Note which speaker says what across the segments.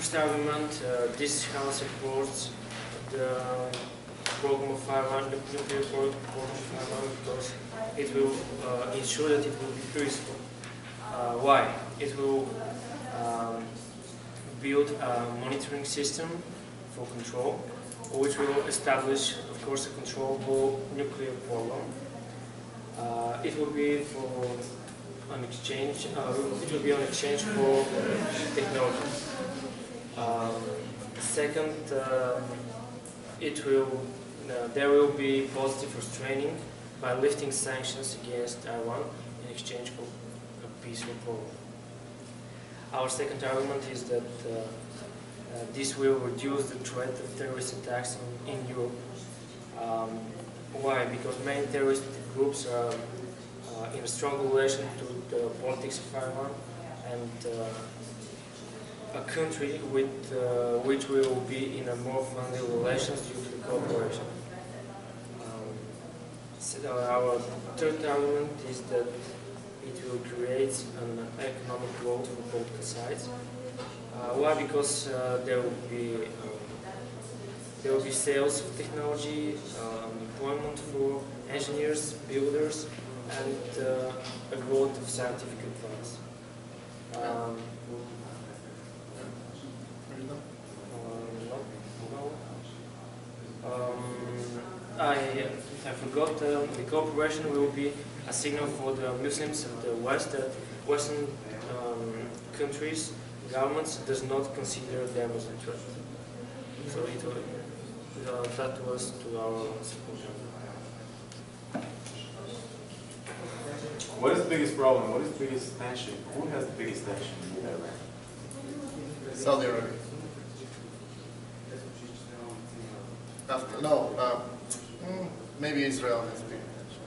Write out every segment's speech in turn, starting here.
Speaker 1: First argument, this House supports the program of Iran, the nuclear program of Iran, because it will ensure that it will be peaceful. Why? It will build a monitoring system for control, which will establish, of course, a controllable nuclear program. It will be for an exchange. It will be an exchange for technology. Second, there will be positive restraining by lifting sanctions against Iran in exchange for a peaceful program. Our second argument is that this will reduce the threat of terrorist attacks in Europe. Why? Because many terrorist groups are in a strong relation to the politics of Iran, and a country with which will be in a more friendly relations due to the cooperation. So our third argument is that it will create an economic growth for both sides. Why? Because there will be sales of technology, employment for engineers, builders, and a growth of scientific advance. I forgot, the cooperation will be a signal for the Muslims of the West that Western countries, governments does not consider them as a threat. So that was to our support.
Speaker 2: What is the biggest problem? What is the biggest tension? Who has the biggest tension in Iran?
Speaker 3: Saudi Arabia. Maybe Israel has big tension.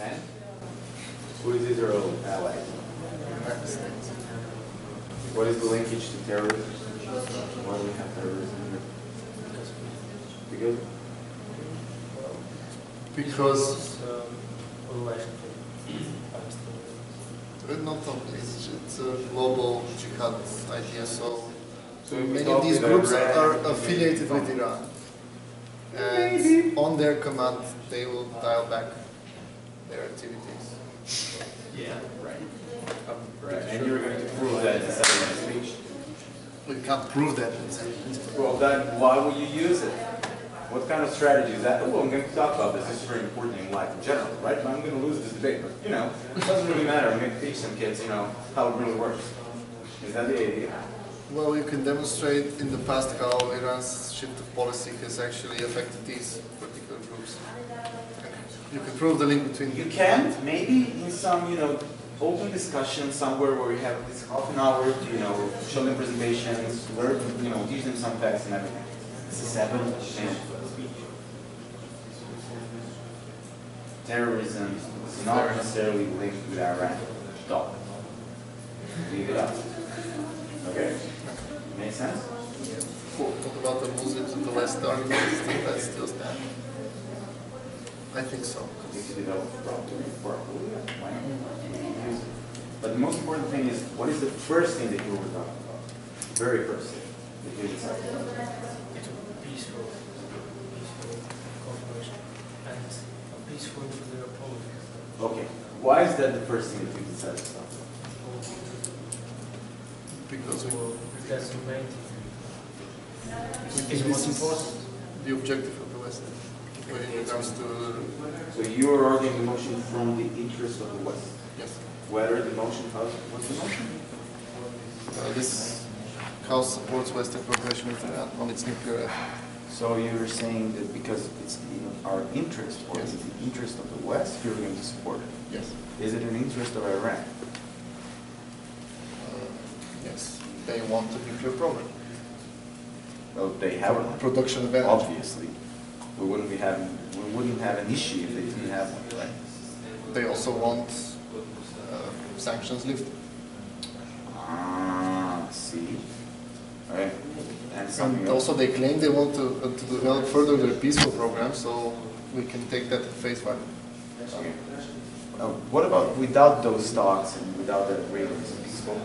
Speaker 2: And who is Israel ally?
Speaker 3: United States.
Speaker 2: What is the linkage to terrorism? Why do we have terrorism here?
Speaker 3: Because not only, it's a global jihad idea, so many of these groups are affiliated with Iran. And on their command, they will dial back their activities.
Speaker 2: Yeah, right. Right. And you're going to prove that in the speech.
Speaker 3: We can't prove that.
Speaker 2: Well, then why would you use it? What kind of strategy is that? Oh, I'm going to talk about this. This is very important in life in general, right? I'm going to lose this debate, but it doesn't really matter. I'm going to teach some kids, how it really works. Is that the idea?
Speaker 3: Well, you can demonstrate in the past how Iran's shift of policy has actually affected these particular groups. You can prove the link between.
Speaker 2: You can, maybe in some, open discussion somewhere where we have this half an hour to, show them presentations, learn, teach them some facts and everything. This is 7 and terrorism is not necessarily linked with Iran. Stop. Leave it up. Okay. Make sense?
Speaker 3: Cool. Talk about the Muslims in the West arguments. That still stand. I think so.
Speaker 2: If you develop properly, why not? But the most important thing is, what is the first thing that you were talking about? The very first thing that you decided about?
Speaker 1: Peaceful cooperation and a peaceful nuclear politics.
Speaker 2: Okay. Why is that the first thing that you decided about?
Speaker 3: Because
Speaker 1: that's the main thing.
Speaker 3: It's most important. The objective of the West when it comes to.
Speaker 2: So you are arguing the motion from the interest of the West.
Speaker 3: Yes.
Speaker 2: Whether the motion, what's the motion?
Speaker 3: This House supports Western cooperation with Iran on its nuclear effort.
Speaker 2: So you're saying that because it's in our interest, or
Speaker 3: yes.
Speaker 2: is it the interest of the West, you're going to support it?
Speaker 3: Yes.
Speaker 2: Is it an interest of Iran?
Speaker 3: Yes. They want a nuclear program.
Speaker 2: Well, they have one.
Speaker 3: Production of energy.
Speaker 2: Obviously. We wouldn't have an issue if they didn't have one, right?
Speaker 3: They also want sanctions lifted.
Speaker 2: See. Right.
Speaker 3: And also they claim they want to develop further their peaceful program, so we can take that at face value.
Speaker 2: Okay. What about without those talks and without that agreement, is it peaceful?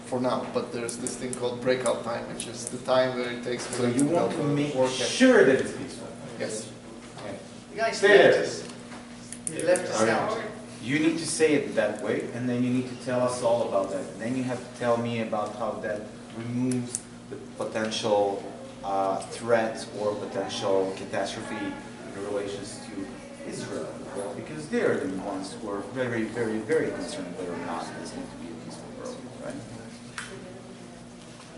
Speaker 3: for now, but there's this thing called breakout time, which is the time where it takes for
Speaker 2: So
Speaker 3: them
Speaker 2: you
Speaker 3: to
Speaker 2: want to
Speaker 3: build a
Speaker 2: make
Speaker 3: work
Speaker 2: sure that it's peaceful.
Speaker 3: Yes.
Speaker 2: Okay.
Speaker 4: You guys
Speaker 2: Stay
Speaker 4: left
Speaker 2: there.
Speaker 4: us. You left us
Speaker 2: Okay.
Speaker 4: out.
Speaker 2: You need to say it that way, and then you need to tell us all about that. And then you have to tell me about how that removes the potential threat or potential catastrophe in relations to Israel, because they're the ones who are very, very, very concerned whether or not there's going to be a peaceful world, right?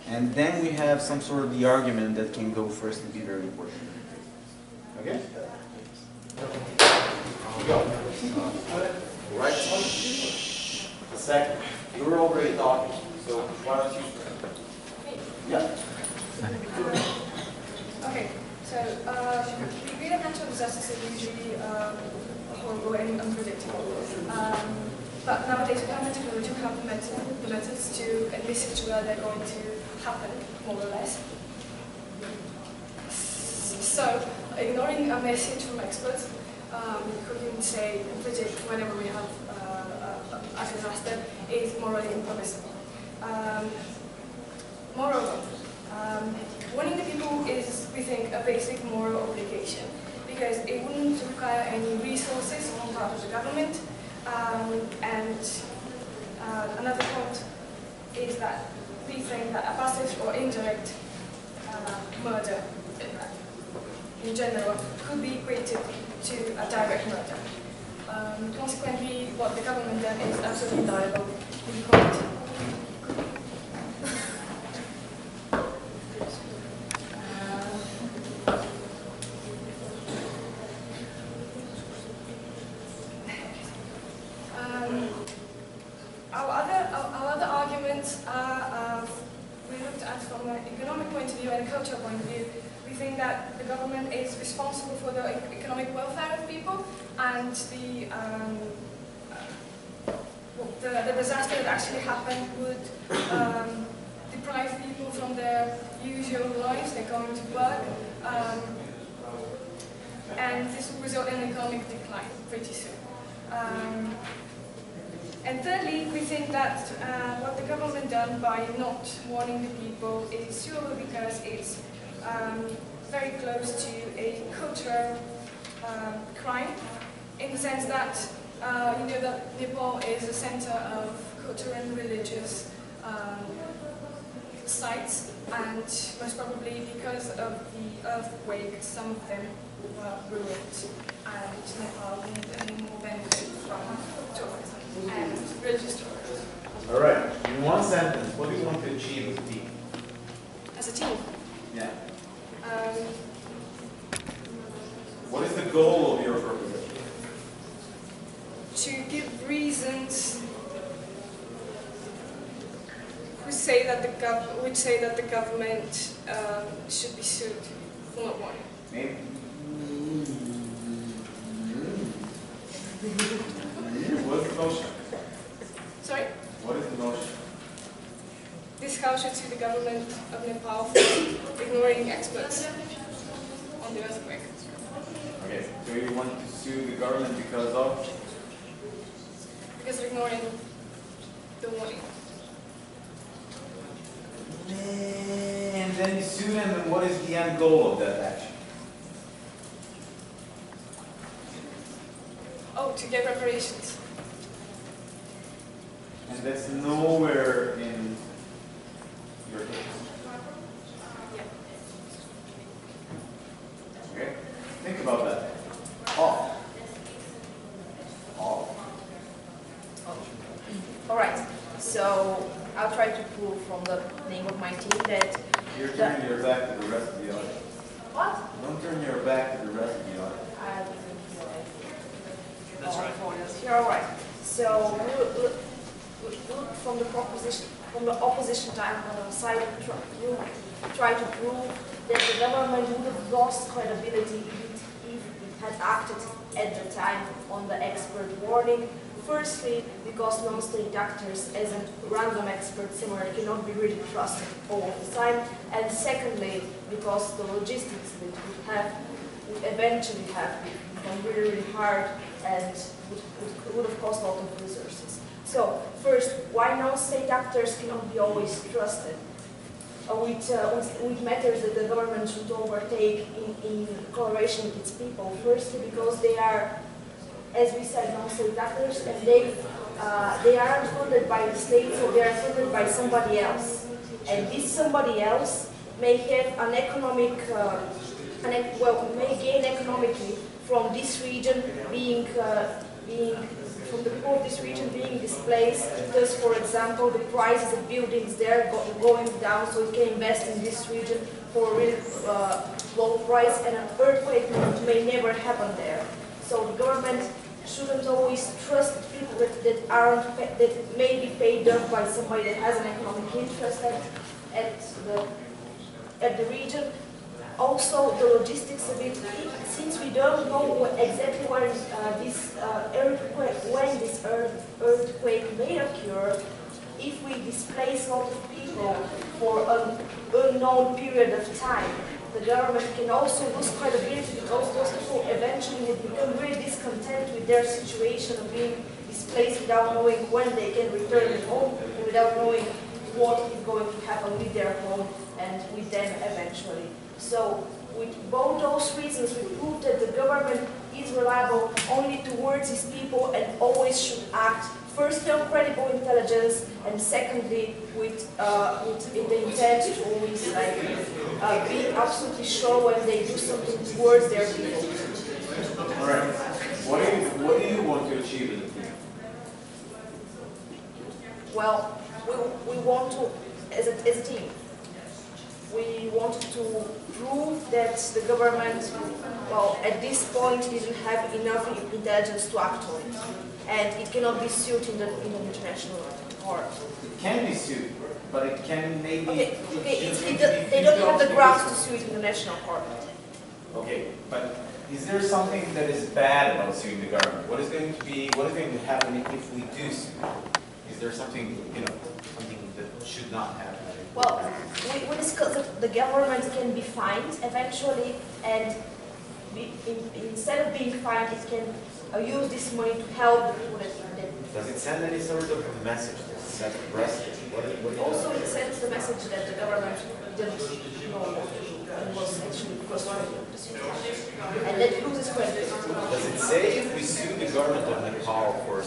Speaker 2: And then we have some sort of the argument that can go first and be very important. Okay? Go.
Speaker 5: Right. Second, you were already talking, so why don't you? Yeah.
Speaker 6: Okay, so the great natural disasters are usually horrible and unpredictable. But nowadays we have the technology, we have the methods to envisage where they're going to happen, more or less. So, ignoring a message from experts, who can say, predict whenever we have a disaster, is morally impermissible. Moreover, warning the people is, we think, a basic moral obligation, because it wouldn't require any resources on part of the government. And another point is that we think that a passive or indirect murder, in general, could be equated to a direct murder. Consequently, what the government done is absolutely liable to be caught. Our other arguments are, we looked at from an economic point of view and a cultural point of view. We think that the government is responsible for the economic welfare of people, and the disaster that actually happened would deprive people from their usual lives. They're going to work, and this will result in economic decline pretty soon. And thirdly, we think that what the government done by not warning the people is suitable because it's very close to a cultural crime, in the sense that you know that Nepal is a center of cultural and religious sites, and most probably because of the earthquake, some of them were ruined, and Nepal won't any more benefit from tourism and religious tourism.
Speaker 2: All right. In one sentence, what do you want to achieve as a team?
Speaker 6: As a team?
Speaker 2: Yeah.
Speaker 5: What is the goal of your proposition?
Speaker 6: To give reasons which say that the government should be sued for not warning.
Speaker 2: Maybe. What's the motion?
Speaker 6: Sorry?
Speaker 2: What is the motion?
Speaker 6: This House should sue the government of Nepal for ignoring experts on the earthquake.
Speaker 2: Okay. So you want to sue the government because of?
Speaker 6: Because of ignoring the warning.
Speaker 2: And then you sue them, and what is the end goal of that action?
Speaker 6: Oh, to get reparations.
Speaker 2: And that's nowhere in your case.
Speaker 6: Yeah.
Speaker 2: Okay? Think about that. All.
Speaker 7: Alright, so I'll try to prove from the name of my team that...
Speaker 2: You're turning your back to the rest of the audience.
Speaker 7: What?
Speaker 2: Don't turn your back to the rest of the audience.
Speaker 7: I think
Speaker 1: That's right.
Speaker 7: you're alright. So look from the proposition, from the opposition time on the side, you try to prove that the government would have lost credibility if it had acted at the time on the expert warning. Firstly, because non-state actors as a random expert similarly cannot be really trusted all of the time. And secondly, because the logistics that would eventually have become really, really hard and would have cost a lot of resources. So first, why non-state actors cannot be always trusted with matters that the government should overtake in collaboration with its people? Firstly, because they are, as we said, non-state actors, and they aren't funded by the state, so they are funded by somebody else. And this somebody else may have an economic, may gain economically from this region from the people of this region being displaced, because, for example, the prices of buildings there going down, so it can invest in this region for a really low price, and an earthquake may never happen there. So the government shouldn't always trust people that may be paid off by somebody that has an economic interest at the region. Also, the logistics of it, since we don't know exactly when this earthquake may occur, if we displace a lot of people for an unknown period of time, the government can also lose credibility, because those people eventually would become really discontent with their situation of being displaced without knowing when they can return home, and without knowing what is going to happen with their home and with them eventually. So, with both those reasons, we prove that the government is reliable only towards its people and always should act firstly on credible intelligence, and secondly with the intent to always be absolutely sure when they do something towards their people.
Speaker 2: All right. What do you want to achieve as a team?
Speaker 7: Well, we want to, as a team, we wanted to prove that the government, well, at this point, didn't have enough intelligence to act on it, and it cannot be sued in the international court.
Speaker 2: It can be sued, but it can maybe.
Speaker 7: They don't have the grounds to sue it in the national court.
Speaker 2: Okay, but is there something that is bad about suing the government? What is going to happen if we do sue? Is there something, something that should not happen?
Speaker 7: Well, we discussed that the government can be fined eventually, and instead of being fined, it can use this money to help the people that need it.
Speaker 2: Does it send any sort of message to set arrested?
Speaker 7: Also, it sends the message that the government didn't know what to do and was actually frustrated with the situation, and that loses credibility.
Speaker 2: Does it say if we sue the government of Nepal for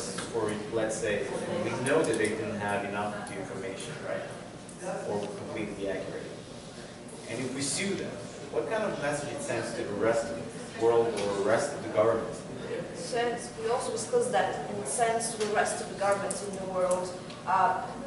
Speaker 2: let's say, we know that they didn't have enough information, right? Or completely accurate. And if we sue them, what kind of message it sends to the rest of the world or the rest of the governments?
Speaker 7: We also discussed that, and it sends to the rest of the governments in the world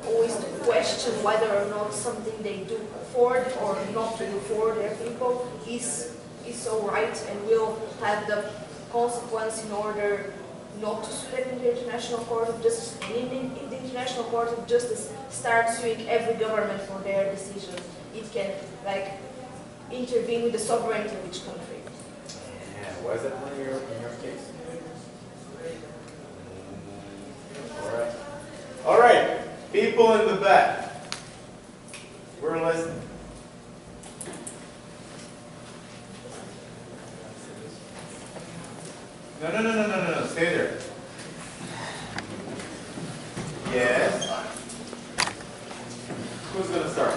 Speaker 7: always to question whether or not something they do for or not do for their people is so right and will have the consequence in order not to sue them in the International Court of Justice, and in the International Court of Justice start suing every government for their decisions. It can intervene with the sovereignty of each country.
Speaker 2: Yeah, why is that one in your case? All right, people in the back, we're listening. No, stay there. Yes? Who's going to start?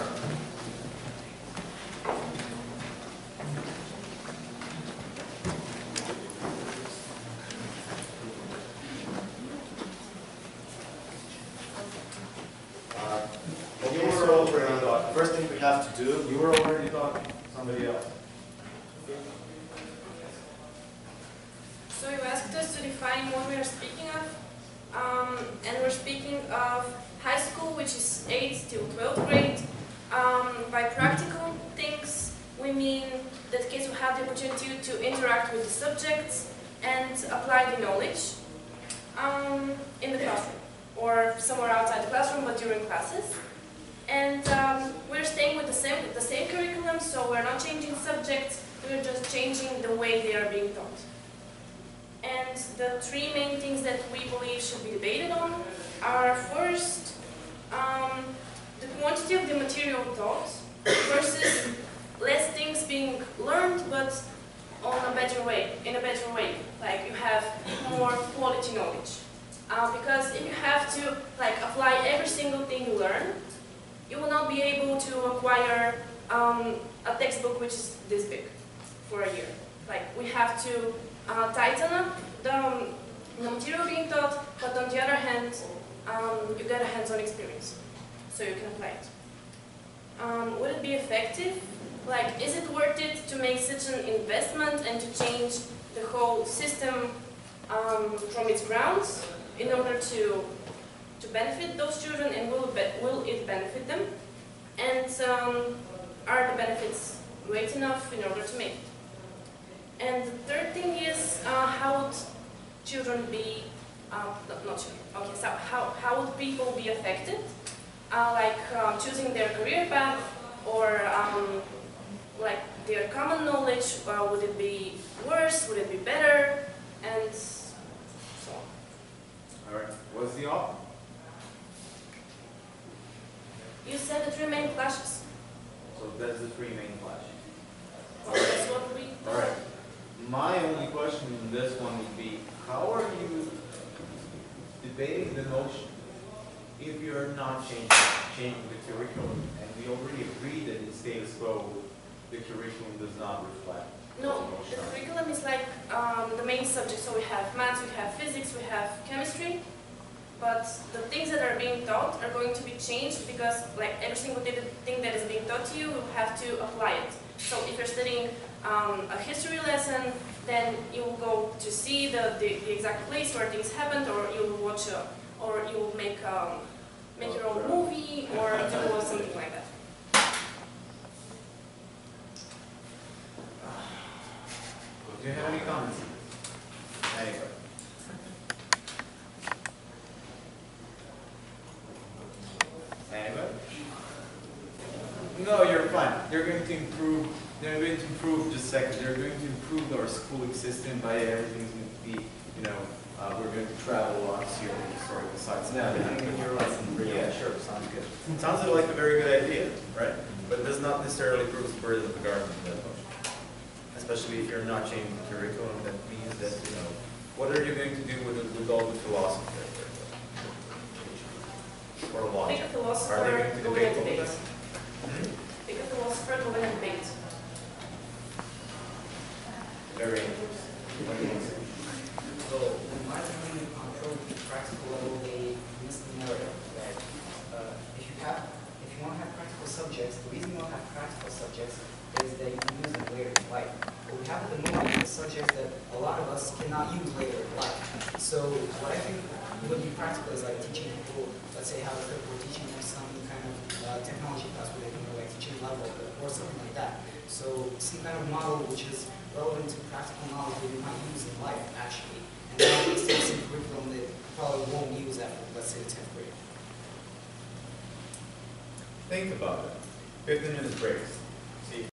Speaker 8: First thing we have to do, you were already talking, somebody else.
Speaker 6: So you asked us to define what we are speaking of, and we're speaking of high school, which is 8th till 12th grade. By practical things, we mean that kids will have the opportunity to interact with the subjects and apply the knowledge in the classroom, or somewhere outside the classroom, but during classes. And we're staying with the same curriculum, so we're not changing subjects, we're just changing the way they are being taught. And the three main things that we believe should be debated on are first, the quantity of the material taught versus less things being learned, but in a better way. Like you have more quality knowledge.
Speaker 7: Because if you have to apply every single thing you learn, you will not be able to acquire a textbook which is this big for a year. We have to tighten up the material being taught, but on the other hand, you get a hands-on experience, so you can apply it. Would it be effective? Is it worth it to make such an investment and to change the whole system from its grounds in order to benefit those children, and will it benefit them? And are the benefits great enough in order to make it? And the third thing is, how would children be, not children, okay, so how would people be affected? Choosing their career path, or their common knowledge, would it be worse, would it be better, and so on.
Speaker 2: All right, what's the offer?
Speaker 7: You said the 3 main clashes.
Speaker 2: So that's the 3 main clashes.
Speaker 7: That's what we
Speaker 2: All right. My only question in this one would be, how are you debating the notion if you're not changing the curriculum? And we already agreed that in status quo, the curriculum does not reflect.
Speaker 7: No, the curriculum is the main subject. So we have maths, we have physics, we have chemistry. But the things that are being taught are going to be changed because every single thing that is being taught to you, you have to apply it. So if you're studying a history lesson, then you will go to see the exact place where things happened, or you will watch or you will make your own movie, or do something like that.
Speaker 2: Do you have any comments? Anyway. Anybody? No, you're fine. They're going to improve. They're going to improve. Just a second. They're going to improve our schooling system by everything's going to be. We're going to travel a lot here in historical sites.
Speaker 8: Yeah, your lesson.
Speaker 2: Yeah,
Speaker 8: sure. Sounds good. Sounds like a very good idea, right? But it does not necessarily prove the burden of the government that much. Especially if you're not changing the curriculum, that means that what are you going to do with all the philosophy there? Or logic?
Speaker 7: Pick a philosopher,
Speaker 8: Are they going to
Speaker 7: go
Speaker 8: debate
Speaker 7: and
Speaker 8: all
Speaker 7: debate.
Speaker 8: that?
Speaker 7: Pick a philosopher, go and debate.
Speaker 8: Very interesting. What do you want to say?
Speaker 9: So, in my opinion, on a practical level, they miss the narrative that if you want to have practical subjects, the reason you want to have practical subjects is that you can use them later in life. What we have at the moment is subjects that a lot of us cannot use later in life. So, what I think would be practical is teaching people, let's say, how to cook, or teaching them some kind of technology class where they can go teaching level or something like that. So, some kind of model which is relevant to practical knowledge that you might use in life, actually. And then it's some curriculum that you probably won't use after, let's say, the 10th grade.
Speaker 8: Think about it. 15 minutes breaks.